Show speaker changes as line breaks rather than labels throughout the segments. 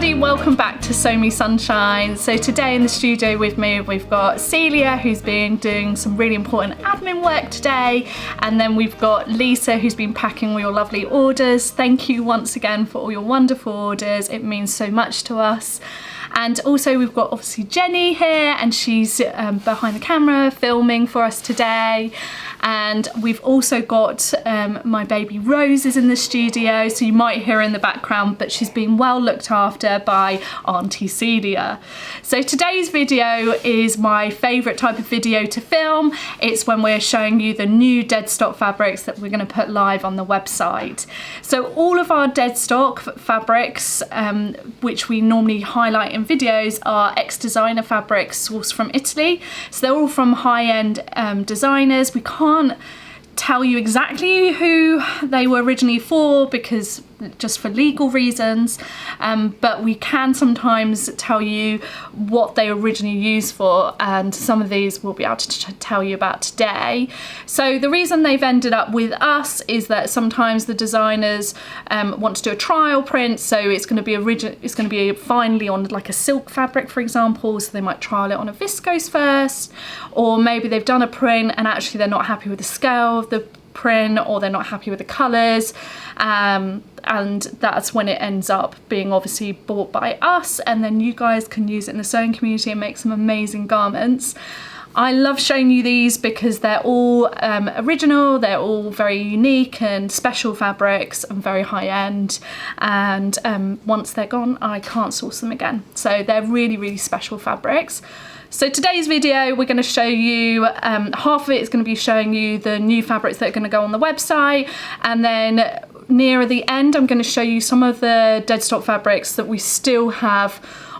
everybody, welcome back to Sew Me Sunshine. So today in the studio with me we've got Celia, who's been doing some really important admin work today, and then we've got Lisa, who's been packing all your lovely orders. Thank you once again for all your wonderful orders, it means so much to us. And also we've got obviously Jenny here, and she's behind the camera filming for us today. And we've also got my baby Rose is in the studio, so you might hear her in the background, but she's been well looked after by Auntie Celia. So today's video is my favourite type of video to film. It's when we're showing you the new Deadstock fabrics that we're going to put live on the website. So all of our Deadstock fabrics, which we normally highlight in videos, are ex-designer fabrics sourced from Italy. So they're all from high-end designers. We can't tell you exactly who they were originally for, because just for legal reasons, but we can sometimes tell you what they originally used for, and some of these we'll be able to tell you about today. So the reason they've ended up with us is that sometimes the designers want to do a trial print, so it's going to be finally on like a silk fabric, for example, so they might trial it on a viscose first, or maybe they've done a print and actually they're not happy with the scale of the print, or they're not happy with the colours, and that's when it ends up being obviously bought by us, and then you guys can use it in the sewing community and make some amazing garments. I love showing you these because they're all original, they're all very unique and special fabrics and very high end, and once they're gone I can't source them again. So they're really, really special fabrics. So today's video we're going to show you, half of it is going to be showing you the new fabrics that are going to go on the website, and then near the end I'm going to show you some of the Deadstock fabrics that we still have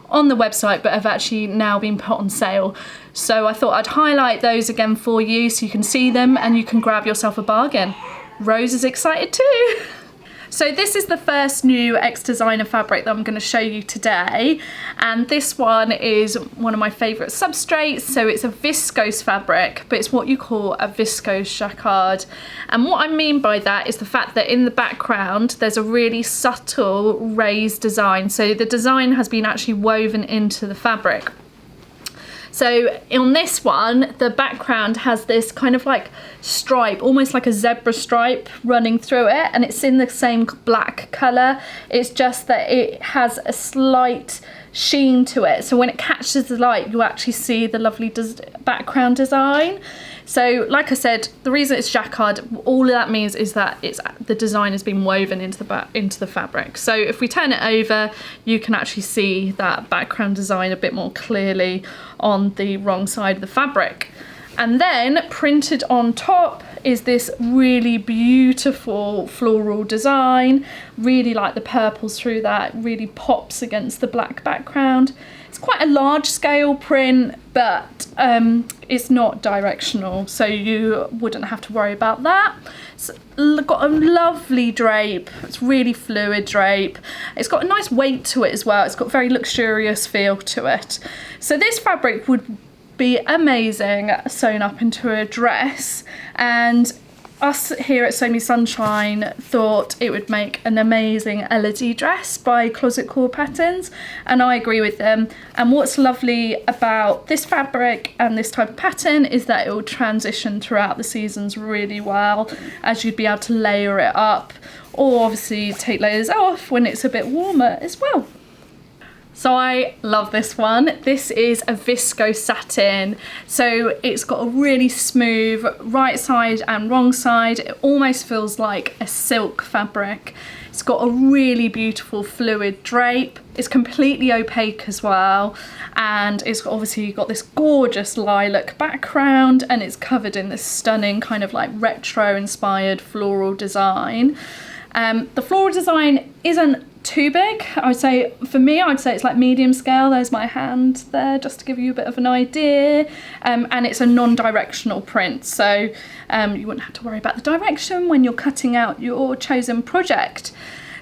on the website but have actually now been put on sale. So I thought I'd highlight those again for you so you can see them and you can grab yourself a bargain. Rose is excited too. So this is the first new ex-designer fabric that I'm going to show you today, and this one is one of my favourite substrates. So it's a viscose fabric, but it's what you call a viscose jacquard, and what I mean by that is the fact that in the background there's a really subtle raised design, so the design has been actually woven into the fabric. So on this one, the background has this kind of like stripe, almost like a zebra stripe running through it, and it's in the same black colour. It's just that it has a slight sheen to it, so when it catches the light you actually see the lovely background design. So like I said, the reason it's jacquard, all that means is that the design has been woven into the fabric. So if we turn it over, you can actually see that background design a bit more clearly on the wrong side of the fabric. And then printed on top is this really beautiful floral design. Really like the purples through that, it really pops against the black background. It's quite a large scale print, but it's not directional, so you wouldn't have to worry about that. It's got a lovely drape, it's really fluid drape. It's got a nice weight to it as well, it's got a very luxurious feel to it. So this fabric would be amazing sewn up into a dress, and us here at Sew Me Sunshine thought it would make an amazing LED dress by Closet Core Patterns, and I agree with them. And what's lovely about this fabric and this type of pattern is that it will transition throughout the seasons really well, as you'd be able to layer it up, or obviously take layers off when it's a bit warmer as well. So I love this one. This is a viscose satin. So it's got a really smooth right side and wrong side. It almost feels like a silk fabric. It's got a really beautiful fluid drape. It's completely opaque as well. And it's obviously got this gorgeous lilac background, and it's covered in this stunning kind of like retro inspired floral design. The floral design isn't too big. I would say, for me, I would say it's like medium scale. There's my hand there, just to give you a bit of an idea. And it's a non-directional print, so you wouldn't have to worry about the direction when you're cutting out your chosen project.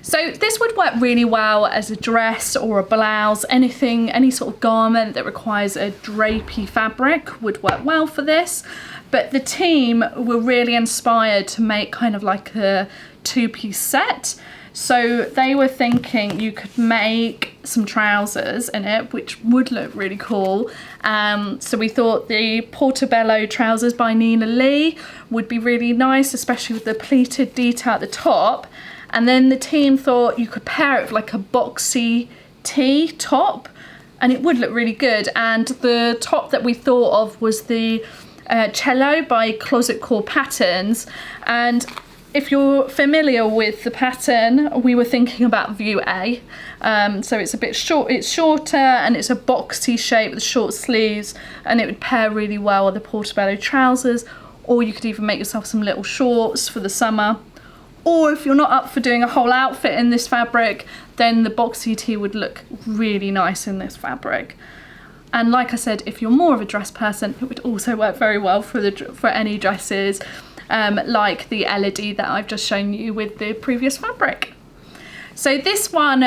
So this would work really well as a dress or a blouse, anything, any sort of garment that requires a drapey fabric would work well for this. But the team were really inspired to make kind of like a two-piece set. So they were thinking you could make some trousers in it, which would look really cool. So we thought the Portobello trousers by Nina Lee would be really nice, especially with the pleated detail at the top. And then the team thought you could pair it with like a boxy tee top, and it would look really good. And the top that we thought of was the Cello by Closet Core Patterns. And if you're familiar with the pattern, we were thinking about View A. So it's a bit short, it's shorter, and it's a boxy shape with short sleeves, and it would pair really well with the Portobello trousers. Or you could even make yourself some little shorts for the summer. Or if you're not up for doing a whole outfit in this fabric, then the boxy tee would look really nice in this fabric. And like I said, if you're more of a dress person, it would also work very well for any dresses, like the Elodie that I've just shown you with the previous fabric. So this one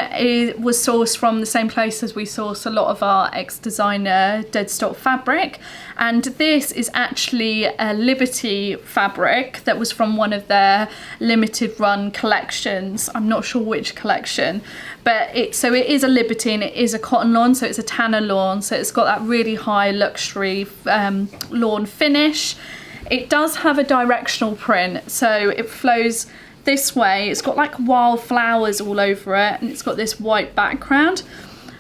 was sourced from the same place as we source a lot of our ex-designer Deadstock fabric, and this is actually a Liberty fabric that was from one of their limited run collections. I'm not sure which collection, but it is a Liberty, and it is a cotton lawn, so it's a tanner lawn, so it's got that really high luxury lawn finish. It does have a directional print, so it flows this way. It's got like wildflowers all over it, and it's got this white background,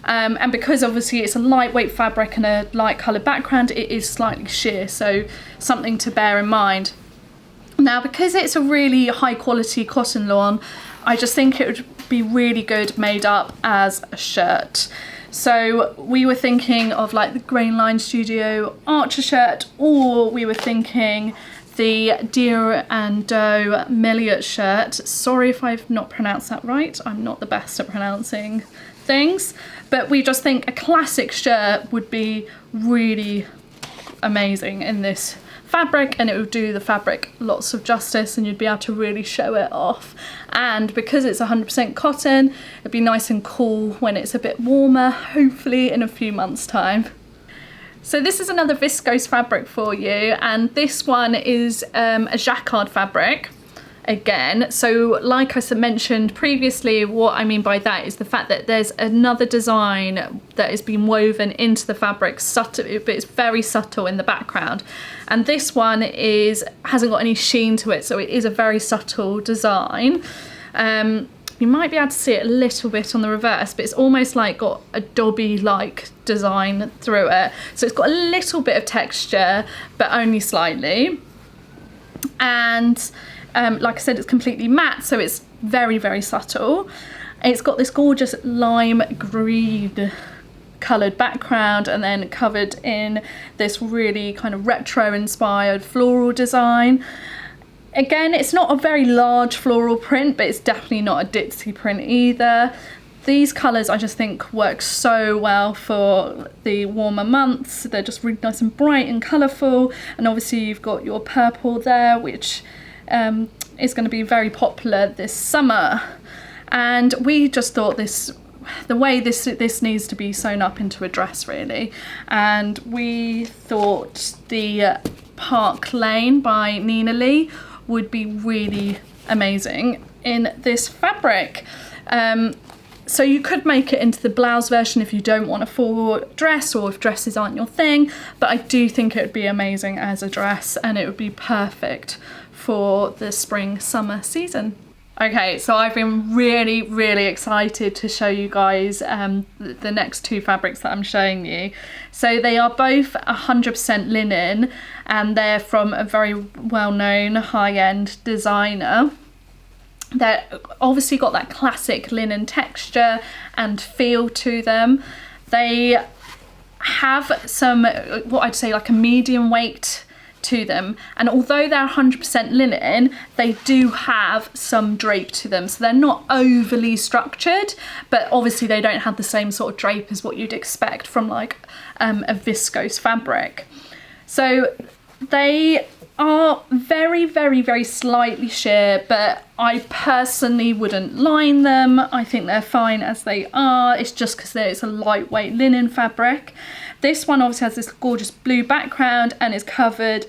and because obviously it's a lightweight fabric and a light coloured background, it is slightly sheer, so something to bear in mind. Now, because it's a really high quality cotton lawn, I just think it would be really good made up as a shirt. So we were thinking of like the Grain Line Studio Archer shirt, or we were thinking the Deer and Doe Milliot shirt. Sorry if I've not pronounced that right. I'm not the best at pronouncing things, but we just think a classic shirt would be really amazing in this fabric, and it would do the fabric lots of justice, and you'd be able to really show it off. And because it's 100% cotton, it'd be nice and cool when it's a bit warmer, hopefully in a few months' time. So this is another viscose fabric for you, and this one is a jacquard fabric again. So like I mentioned previously, what I mean by that is the fact that there's another design that has been woven into the fabric, subtle, but it's very subtle in the background. And this one hasn't got any sheen to it, so it is a very subtle design. You might be able to see it a little bit on the reverse, but it's almost like got a Dobby-like design through it. So it's got a little bit of texture, but only slightly. And like I said, it's completely matte, so it's very, very subtle. It's got this gorgeous lime green coloured background, and then covered in this really kind of retro inspired floral design. Again, it's not a very large floral print, but it's definitely not a ditzy print either. These colours I just think work so well for the warmer months. They're just really nice and bright and colourful, and obviously you've got your purple there, which is going to be very popular this summer. And we just thought the way this needs to be sewn up into a dress, really. And we thought the Park Lane by Nina Lee would be really amazing in this fabric. So you could make it into the blouse version if you don't want a full dress, or if dresses aren't your thing, but I do think it would be amazing as a dress, and it would be perfect for the spring summer season. Okay, so I've been really, really excited to show you guys the next two fabrics that I'm showing you. So they are both 100% linen, and they're from a very well-known high-end designer. They're obviously got that classic linen texture and feel to them. They have some, what I'd say, like a medium weight to them, and although they're 100% linen, they do have some drape to them, so they're not overly structured, but obviously they don't have the same sort of drape as what you'd expect from like a viscose fabric. So they are very, very, very slightly sheer, but I personally wouldn't line them. I think they're fine as they are. It's just because it's a lightweight linen fabric. This one obviously has this gorgeous blue background and is covered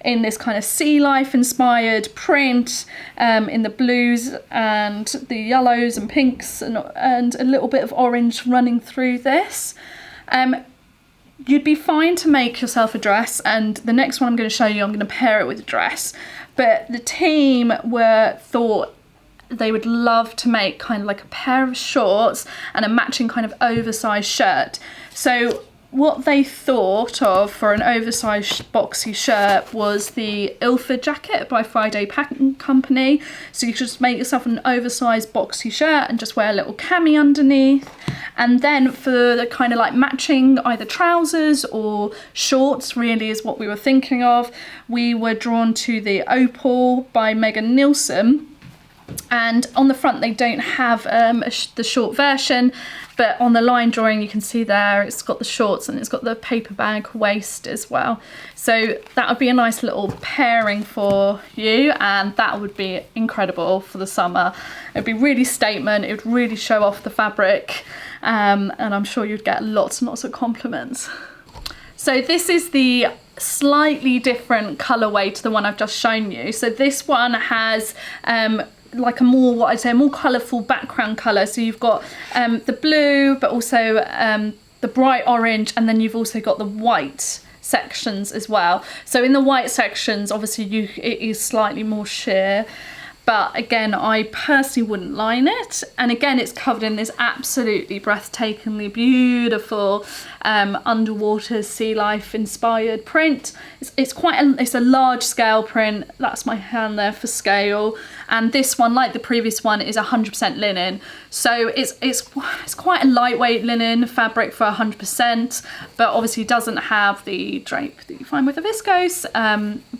in this kind of sea life inspired print, in the blues and the yellows and pinks, and a little bit of orange running through this. You'd be fine to make yourself a dress, and the next one I'm going to show you, I'm going to pair it with a dress. But the team thought they would love to make kind of like a pair of shorts and a matching kind of oversized shirt. So what they thought of for an oversized boxy shirt was the Ilford jacket by Friday Packing Company. So you just make yourself an oversized boxy shirt and just wear a little cami underneath. And then for the kind of like matching either trousers or shorts, really is what we were thinking of. We were drawn to the Opal by Megan Nielsen. And on the front they don't have the short version, but on the line drawing you can see there it's got the shorts and it's got the paper bag waist as well. So that would be a nice little pairing for you, and that would be incredible for the summer. It would be really statement, it would really show off the fabric, and I'm sure you'd get lots and lots of compliments. So this is the slightly different colourway to the one I've just shown you. So this one has like a more, what I'd say, a more colourful background colour. So you've got the blue, but also the bright orange, and then you've also got the white sections as well. So in the white sections, obviously it is slightly more sheer, but again, I personally wouldn't line it. And again, it's covered in this absolutely breathtakingly beautiful underwater sea life inspired print. It's a large scale print. That's my hand there for scale. And this one, like the previous one, is 100% linen. So it's quite a lightweight linen fabric for 100%, but obviously doesn't have the drape that you find with the viscose,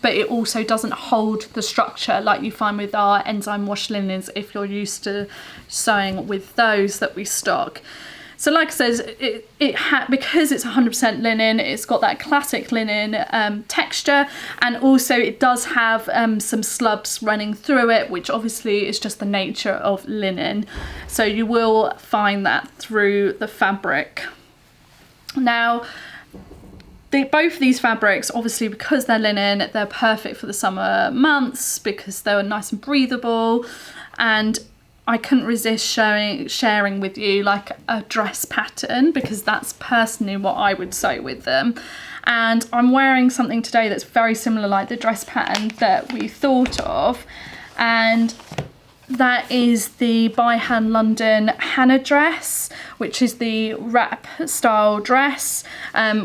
but it also doesn't hold the structure like you find with our enzyme wash linens if you're used to sewing with those that we stock. So like I said, because it's 100% linen, it's got that classic linen texture, and also it does have some slubs running through it, which obviously is just the nature of linen. So you will find that through the fabric. Now, both of these fabrics, obviously because they're linen, they're perfect for the summer months because they're nice and breathable, and I couldn't resist sharing with you like a dress pattern because that's personally what I would sew with them. And I'm wearing something today that's very similar like the dress pattern that we thought of, and that is the By Hand London Hannah dress, which is the wrap style dress.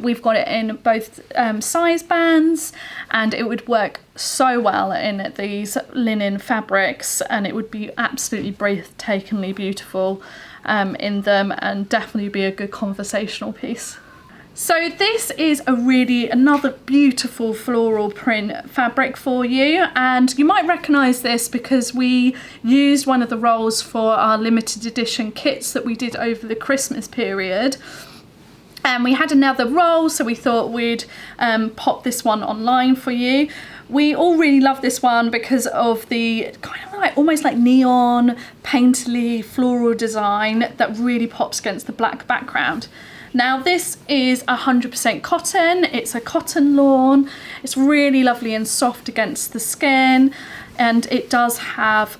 We've got it in both size bands, and it would work so well in these linen fabrics, and it would be absolutely breathtakingly beautiful in them, and definitely be a good conversational piece. So this is another beautiful floral print fabric for you, and you might recognise this because we used one of the rolls for our limited edition kits that we did over the Christmas period. And we had another roll, so we thought we'd pop this one online for you. We all really love this one because of the kind of like almost like neon painterly floral design that really pops against the black background. Now this is 100% cotton, it's a cotton lawn, it's really lovely and soft against the skin, and it does have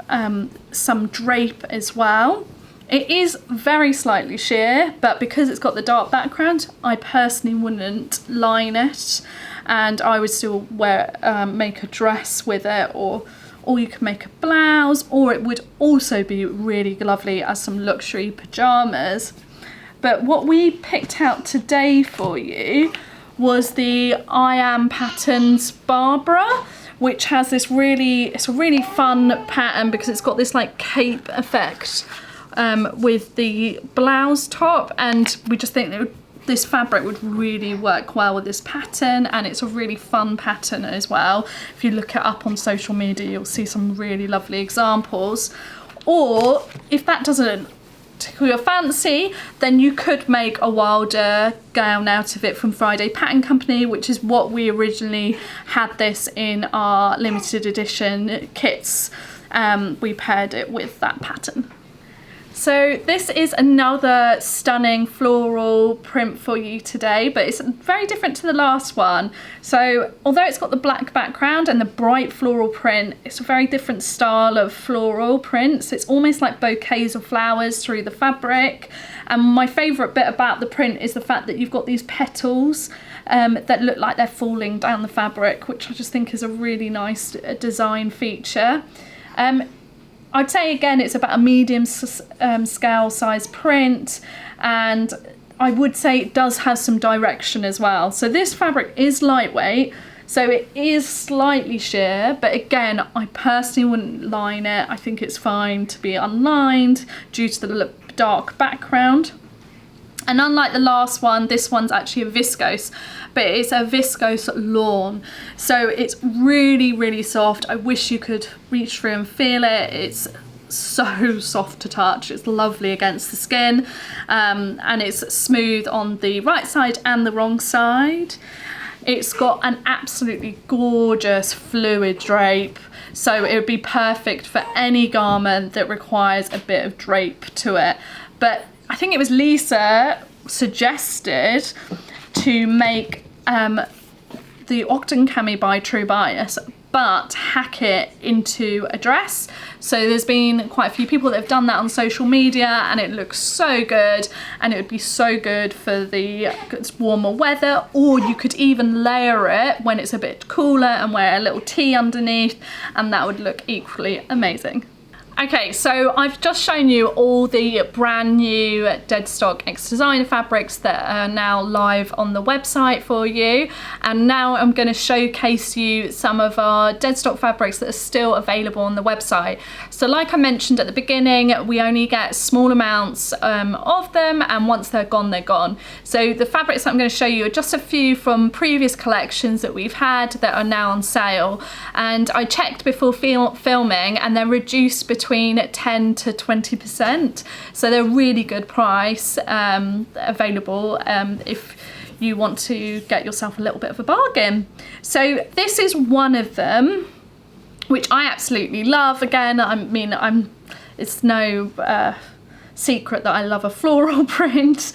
some drape as well. It is very slightly sheer, but because it's got the dark background, I personally wouldn't line it, and I would still make a dress with it, or you could make a blouse, or it would also be really lovely as some luxury pyjamas. But what we picked out today for you was the I Am Patterns Barbara, which has this it's a really fun pattern because it's got this like cape effect with the blouse top, and we just think that this fabric would really work well with this pattern, and it's a really fun pattern as well. If you look it up on social media, you'll see some really lovely examples. Or if that doesn't tickle your fancy, then you could make a wilder gown out of it from Friday Packing Company, which is what we originally had this in our limited edition kits. We paired it with that pattern. So this is another stunning floral print for you today, but it's very different to the last one. So although it's got the black background and the bright floral print, it's a very different style of floral prints. It's almost like bouquets of flowers through the fabric. And my favourite bit about the print is the fact that you've got these petals that look like they're falling down the fabric, which I just think is a really nice design feature. I'd say again it's about a medium scale size print, and I would say it does have some direction as well. So this fabric is lightweight, so it is slightly sheer, but again I personally wouldn't line it. I think it's fine to be unlined due to the dark background. And unlike the last one, this one's actually a viscose, but it's a viscose lawn. So it's really, really soft. I wish you could reach through and feel it. It's so soft to touch. It's lovely against the skin, and it's smooth on the right side and the wrong side. It's got an absolutely gorgeous fluid drape. So it would be perfect for any garment that requires a bit of drape to it. But I think it was Lisa suggested to make the Ogden Cami by True Bias, but hack it into a dress. So there's been quite a few people that have done that on social media, and it looks so good, and it would be so good for the warmer weather. Or you could even layer it when it's a bit cooler and wear a little tee underneath, and that would look equally amazing. Okay, so I've just shown you all the brand new Deadstock X Designer fabrics that are now live on the website for you. And now I'm going to showcase you some of our Deadstock fabrics that are still available on the website. So like I mentioned at the beginning, we only get small amounts of them, and once they're gone, they're gone. So the fabrics that I'm going to show you are just a few from previous collections that we've had that are now on sale. And I checked before filming, and they're reduced between 10 to 20%, so they're really good price, available if you want to get yourself a little bit of a bargain. So this is one of them, which I absolutely love. Again, I mean, it's no secret that I love a floral print.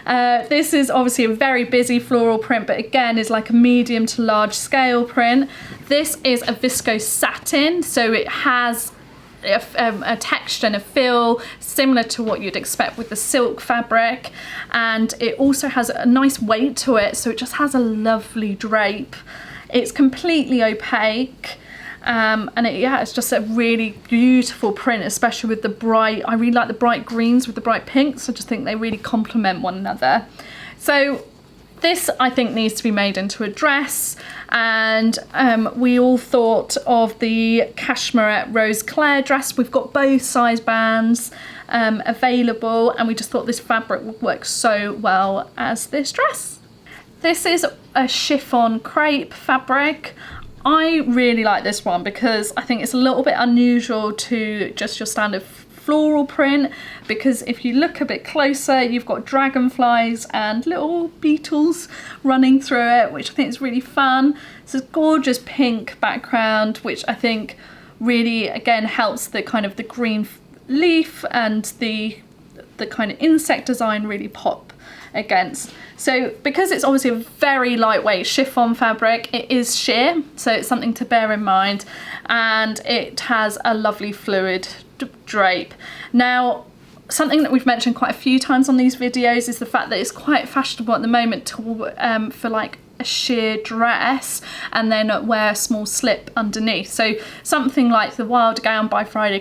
This is obviously a very busy floral print, but again is like a medium to large scale print. This is a viscose satin, so it has a texture and a feel similar to what you'd expect with the silk fabric, and it also has a nice weight to it, so it just has a lovely drape. It's completely opaque, and it's just a really beautiful print, especially with the bright, I really like the bright greens with the bright pinks. I just think they really complement one another. So this I think needs to be made into a dress, and we all thought of the Cashmere Rose Claire dress. We've got both size bands available, and we just thought this fabric would work so well as this dress. This is a chiffon crepe fabric. I really like this one because I think it's a little bit unusual to just your standard floral print, because if you look a bit closer, you've got dragonflies and little beetles running through it, which I think is really fun. It's a gorgeous pink background, which I think really again helps the kind of the green leaf and the kind of insect design really pop against. So because it's obviously a very lightweight chiffon fabric, it is sheer, so it's something to bear in mind, and it has a lovely fluid drape. Now, something that we've mentioned quite a few times on these videos is the fact that it's quite fashionable at the moment to for like a sheer dress and then wear a small slip underneath. So something like the Wild Gown by Friday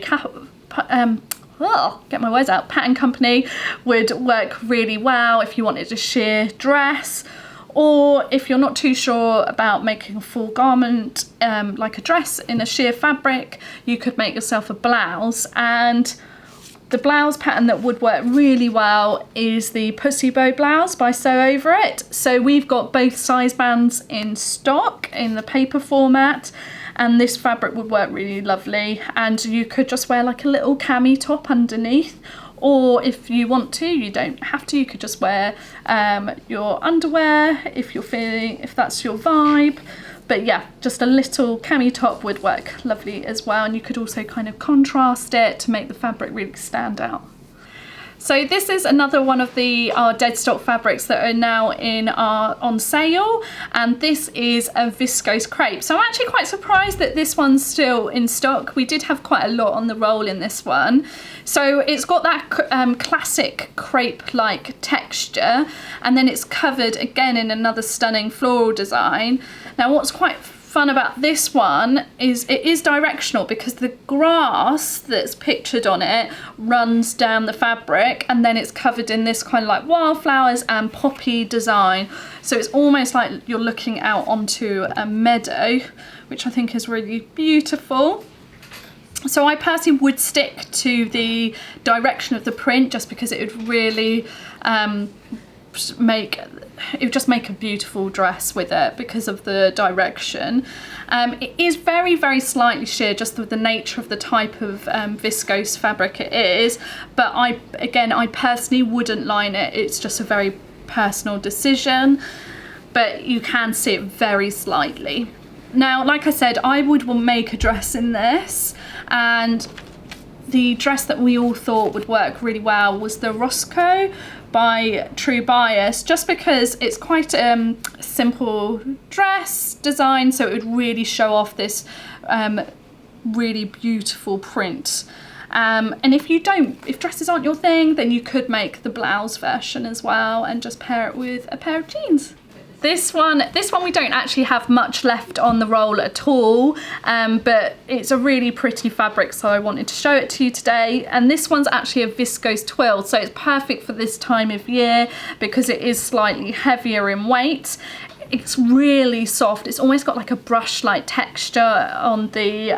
get my words out, Pattern Company would work really well if you wanted a sheer dress, or if you're not too sure about making a full garment like a dress in a sheer fabric, you could make yourself a blouse. And the blouse pattern that would work really well is the Pussy Bow blouse by Sew Over It. So we've got both size bands in stock in the paper format, and this fabric would work really lovely, and you could just wear like a little cami top underneath, or if you want to, you don't have to, you could just wear your underwear if that's your vibe. But yeah, just a little cami top would work lovely as well, and you could also kind of contrast it to make the fabric really stand out. So this is another one of our Deadstock fabrics that are now on sale, and this is a viscose crepe. So I'm actually quite surprised that this one's still in stock. We did have quite a lot on the roll in this one. So it's got that classic crepe-like texture, and then it's covered again in another stunning floral design. Now what's quite fun about this one is it is directional, because the grass that's pictured on it runs down the fabric, and then it's covered in this kind of like wildflowers and poppy design. So it's almost like you're looking out onto a meadow, which I think is really beautiful. So I personally would stick to the direction of the print, just because it would really it would just make a beautiful dress with it because of the direction. It is very, very slightly sheer, just with the nature of the type of viscose fabric it is, but I personally wouldn't line it. It's just a very personal decision, but you can see it very slightly. Now, like I said, I would make a dress in this, and the dress that we all thought would work really well was the Roscoe by True Bias, just because it's quite a simple dress design, so it would really show off this really beautiful print. And if dresses aren't your thing, then you could make the blouse version as well and just pair it with a pair of jeans. This one we don't actually have much left on the roll at all, but it's a really pretty fabric, so I wanted to show it to you today. And this one's actually a viscose twill, so it's perfect for this time of year because it is slightly heavier in weight. It's really soft. It's almost got like a brush-like texture on the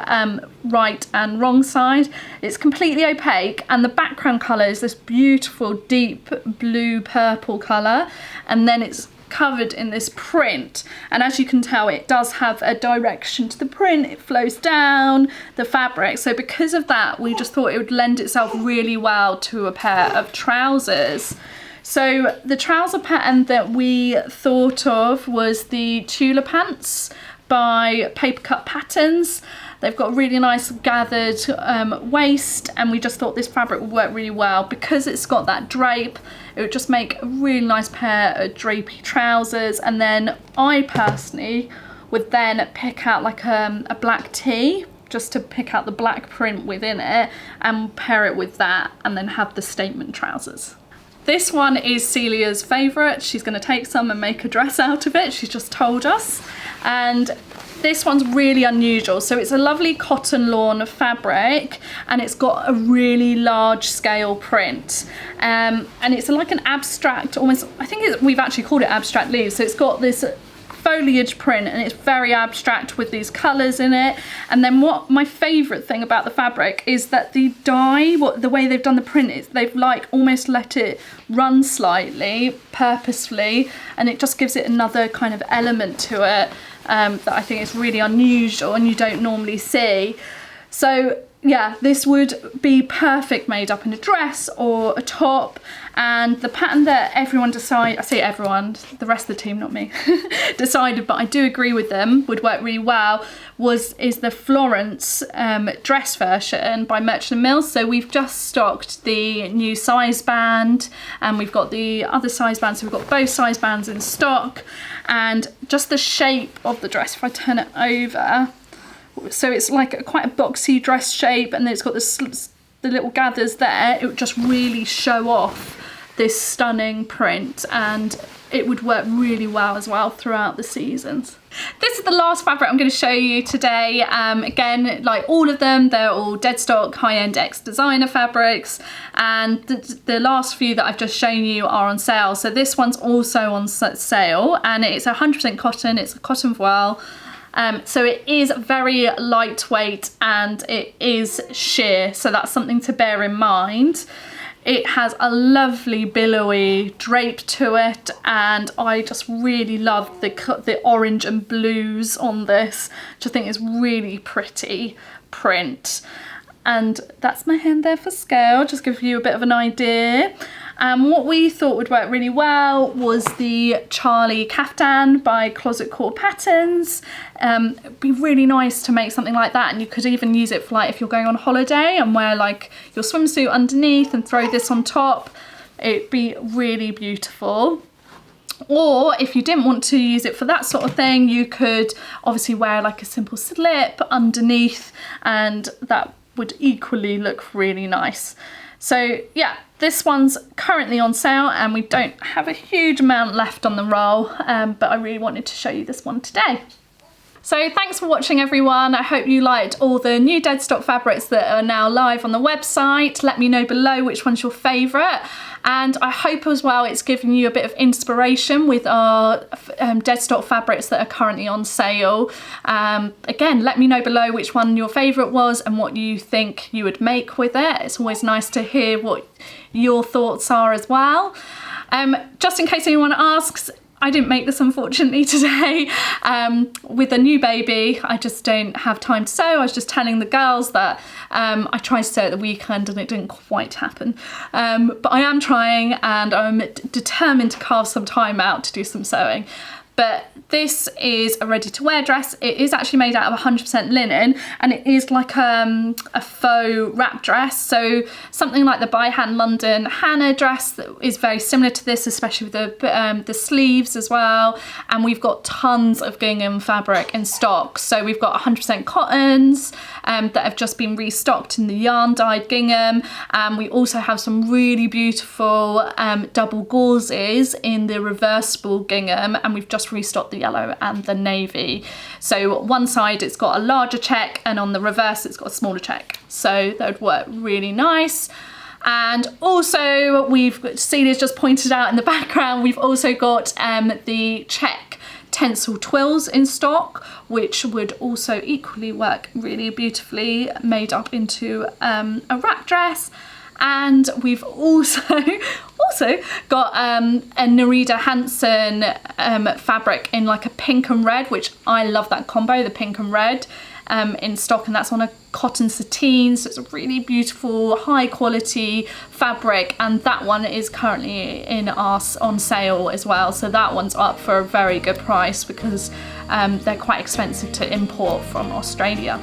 right and wrong side. It's completely opaque, and the background colour is this beautiful deep blue purple colour, and then it's covered in this print, and as you can tell, it does have a direction to the print. It flows down the fabric, so because of that we just thought it would lend itself really well to a pair of trousers. So the trouser pattern that we thought of was the Tula pants by Paper Cut Patterns. They've got a really nice gathered waist, and we just thought this fabric would work really well because it's got that drape. It would just make a really nice pair of drapey trousers, and then I personally would then pick out like a black tee, just to pick out the black print within it and pair it with that, and then have the statement trousers. This one is Celia's favourite. She's going to take some and make a dress out of it, she's just told us. And this one's really unusual. So it's a lovely cotton lawn fabric, and it's got a really large scale print. And it's like an abstract, almost, I think we've actually called it abstract leaves. So it's got this foliage print, and it's very abstract with these colours in it. And then what my favourite thing about the fabric is that the dye, the way they've done the print is they've like almost let it run slightly purposefully, and it just gives it another kind of element to it that I think is really unusual and you don't normally see. So yeah, this would be perfect made up in a dress or a top. And the pattern that everyone decided, I say everyone, the rest of the team, not me, decided, but I do agree with them, would work really well, is the Florence dress version by Merchant & Mills. So we've just stocked the new size band, and we've got the other size bands, so we've got both size bands in stock. And just the shape of the dress, if I turn it over, so it's like quite a boxy dress shape, and then it's got the little gathers there. It would just really show off this stunning print, and it would work really well as well throughout the seasons. This is the last fabric I'm going to show you today. Again, like all of them, they're all Deadstock high-end X designer fabrics, and the last few that I've just shown you are on sale. So this one's also on sale, and it's 100% cotton. It's a cotton voile. So it is very lightweight and it is sheer, so that's something to bear in mind. It has a lovely billowy drape to it, and I just really love the orange and blues on this, which I think is really pretty print. And that's my hand there for scale, just give you a bit of an idea. What we thought would work really well was the Charlie Kaftan by Closet Core Patterns. It'd be really nice to make something like that, and you could even use it for like if you're going on holiday and wear like your swimsuit underneath and throw this on top. It'd be really beautiful. Or if you didn't want to use it for that sort of thing, you could obviously wear like a simple slip underneath, and that would equally look really nice. So yeah, this one's currently on sale and we don't have a huge amount left on the roll, but I really wanted to show you this one today. So thanks for watching, everyone. I hope you liked all the new Deadstock fabrics that are now live on the website. Let me know below which one's your favourite. And I hope as well it's given you a bit of inspiration with our Deadstock fabrics that are currently on sale. Again, let me know below which one your favourite was and what you think you would make with it. It's always nice to hear what your thoughts are as well. Just in case anyone asks, I didn't make this unfortunately today. With a new baby, I just don't have time to sew. I was just telling the girls that I tried to sew at the weekend and it didn't quite happen. But I am trying, and I'm determined to carve some time out to do some sewing. But this is a ready-to-wear dress. It is actually made out of 100% linen, and it is like a faux wrap dress. So something like the By Hand London Hannah dress that is very similar to this, especially with the sleeves as well. And we've got tons of gingham fabric in stock. So we've got 100% cottons that have just been restocked in the yarn-dyed gingham. We also have some really beautiful double gauzes in the reversible gingham, and we've just restocked the yellow and the navy. So one side it's got a larger check, and on the reverse it's got a smaller check, so that would work really nice. And also Celia's just pointed out in the background, we've also got the check tencel twills in stock, which would also equally work really beautifully made up into a wrap dress. And we've also got a Nerida Hansen fabric in like a pink and red, which I love that combo, the pink and red, in stock, and that's on a cotton sateen, so it's a really beautiful high quality fabric, and that one is currently on sale as well. So that one's up for a very good price because they're quite expensive to import from Australia.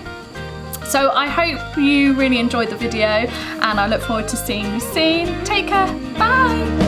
So I hope you really enjoyed the video, and I look forward to seeing you soon. Take care, bye!